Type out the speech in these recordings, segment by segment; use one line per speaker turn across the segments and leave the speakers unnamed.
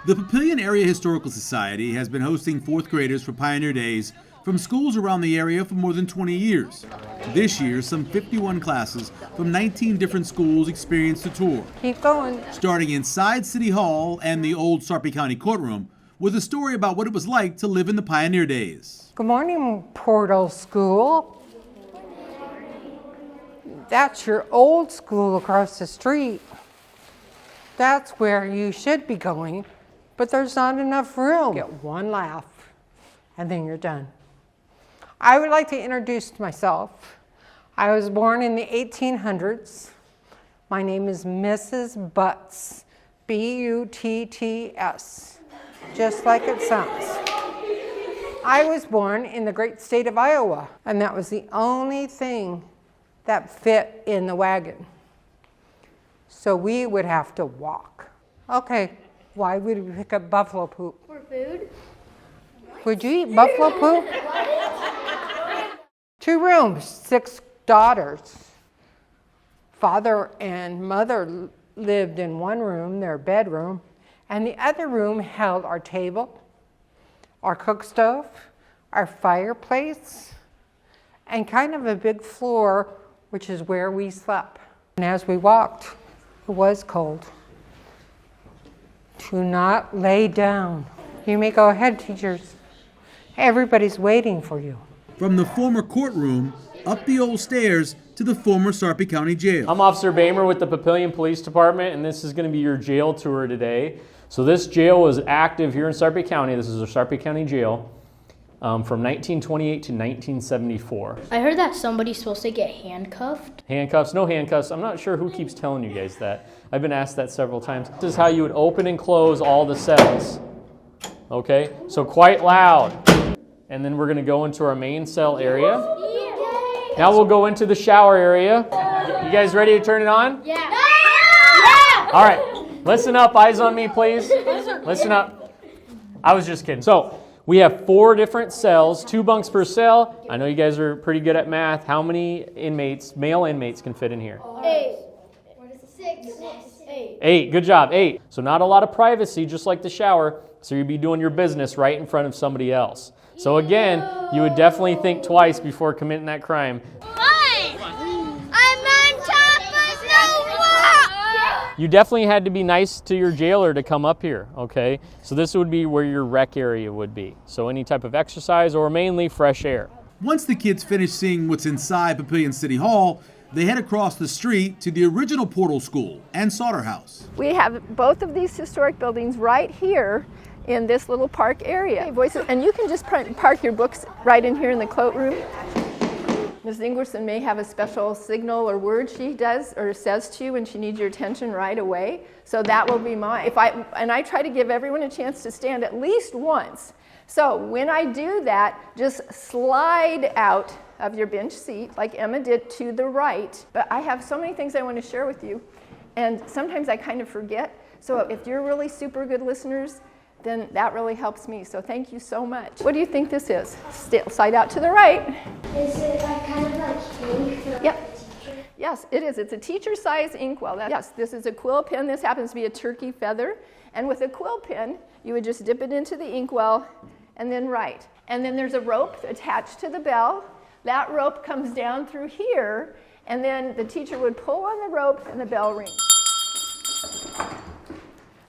The Papillion Area Historical Society has been hosting fourth graders for Pioneer Days from schools around the area for more than 20 years. This year, some 51 classes from 19 different schools experienced the tour.
Keep going.
Starting inside City Hall and the old Sarpy County courtroom with a story about what it was like to live in the Pioneer Days.
Good morning, Portal School. That's your old school across the street. That's where you should be going, but there's not enough room. Get one laugh, and then you're done. I would like to introduce myself. I was born in the 1800s. My name is Mrs. Butts, B-U-T-T-S, just like it sounds. I was born in the great state of Iowa, and that was the only thing that fit in the wagon. So we would have to walk. Okay, why would we pick up buffalo poop?
For food.
Would you eat buffalo poop? 2 rooms, 6 daughters. Father and mother lived in one room, their bedroom, and the other room held our table, our cook stove, our fireplace, and kind of a big floor, which is where we slept. And as we walked, it was cold. Do not lay down. You may go ahead, teachers. Everybody's waiting for you.
From the former courtroom, up the old stairs to the former Sarpy County Jail.
I'm Officer Bamer with the Papillion Police Department, and this is going to be your jail tour today. So this jail was active here in Sarpy County. This is our Sarpy County Jail from 1928 to 1974.
I heard that somebody's supposed to get handcuffed.
Handcuffs, no handcuffs. I'm not sure who keeps telling you guys that. I've been asked that several times. This is how you would open and close all the cells. Okay, so quite loud. And then we're going to go into our main cell area. Now we'll go into the shower area. You guys ready to turn it on?
Yeah.
All right, listen up. Eyes on me, please. Listen up. I was just kidding. So we have 4 different cells, 2 bunks per cell. I know you guys are pretty good at math. How many inmates, male inmates, can fit in here?
8. 6. 8.
8. Good job. 8. So not a lot of privacy, just like the shower. So you'd be doing your business right in front of somebody else. So again, you would definitely think twice before committing that crime. You definitely had to be nice to your jailer to come up here, okay? So this would be where your rec area would be. So any type of exercise or mainly fresh air.
Once the kids finish seeing what's inside Papillion City Hall, they head across the street to the original Portal School and Sautter House.
We have both of these historic buildings right here in this little park area. And you can just park your books right in here in the cloakroom. Ms. Ingwerson may have a special signal or word she does or says to you when she needs your attention right away. So that will be mine. And I try to give everyone a chance to stand at least once. So when I do that, just slide out of your bench seat like Emma did to the right. But I have so many things I want to share with you. And sometimes I kind of forget. So if you're really super good listeners, then that really helps me. So thank you so much. What do you think this is? Slide out to the right.
Is it like kind of like ink?
Yep. Yes, it is. It's a teacher-size inkwell. Yes, this is a quill pen. This happens to be a turkey feather. And with a quill pen, you would just dip it into the inkwell and then write. And then there's a rope attached to the bell. That rope comes down through here, and then the teacher would pull on the rope and the bell rings.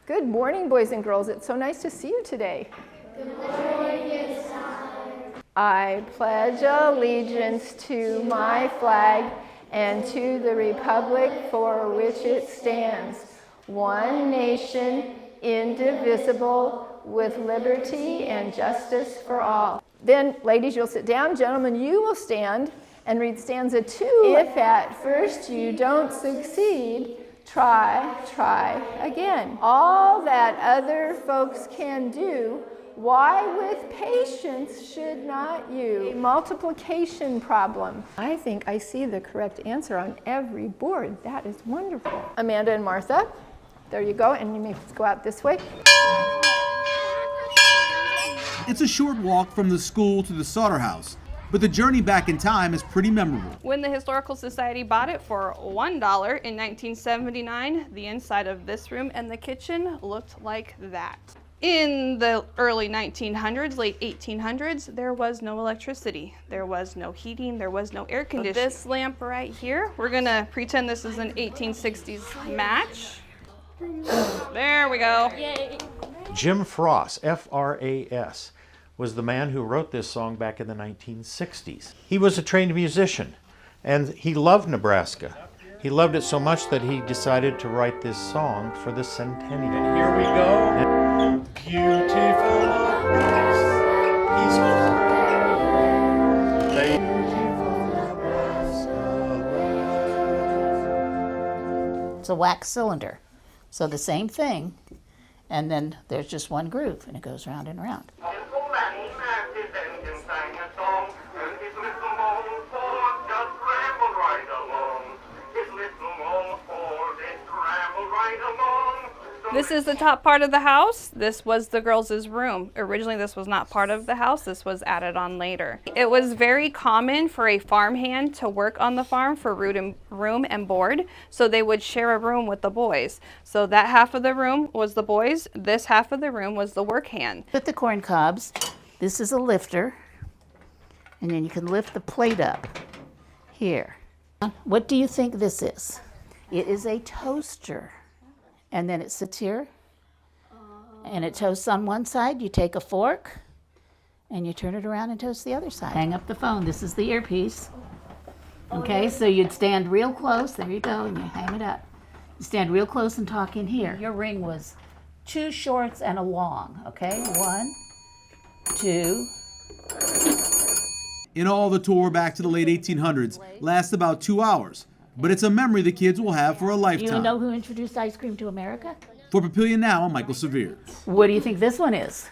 Good morning, boys and girls. It's so nice to see you today.
Good morning,
I pledge allegiance to my flag and to the republic for which it stands, one nation, indivisible, with liberty and justice for all. Then, ladies, you'll sit down. Gentlemen, you will stand and read stanza 2. If at first you don't succeed, try again. All that other folks can do, why with patience should not you? A multiplication problem. I think I see the correct answer on every board. That is wonderful. Amanda and Martha, there you go, and you may go out this way.
It's a short walk from the school to the Sautter House, but the journey back in time is pretty memorable.
When the Historical Society bought it for $1 in 1979, the inside of this room and the kitchen looked like that. In the early 1900s, late 1800s, there was no electricity. There was no heating. There was no air conditioning. This lamp right here, we're gonna pretend this is an 1860s match. There we go.
Jim Frost, F-R-A-S, was the man who wrote this song back in the 1960s. He was a trained musician, and he loved Nebraska. He loved it so much that he decided to write this song for the centennial. And here we go. Beautiful.
It's a wax cylinder. So the same thing, and then there's just one groove, and it goes round and round.
This is the top part of the house. This was the girls' room. Originally, this was not part of the house. This was added on later. It was very common for a farmhand to work on the farm for room and board, so they would share a room with the boys. So that half of the room was the boys. This half of the room was the work hand.
Put the corn cobs. This is a lifter, and then you can lift the plate up here. What do you think this is? It is a toaster. And then it sits here, and it toasts on one side. You take a fork, and you turn it around and toast the other side. Hang up the phone. This is the earpiece. Okay, so you'd stand real close. There you go, and you hang it up. You stand real close and talk in here. Your ring was 2 shorts and a long, okay? 1, 2.
In all, the tour back to the late 1800s lasts about 2 hours, but it's a memory the kids will have for a lifetime.
You know who introduced ice cream to America?
For Papillion Now, I'm Michael Severe.
What do you think this one is?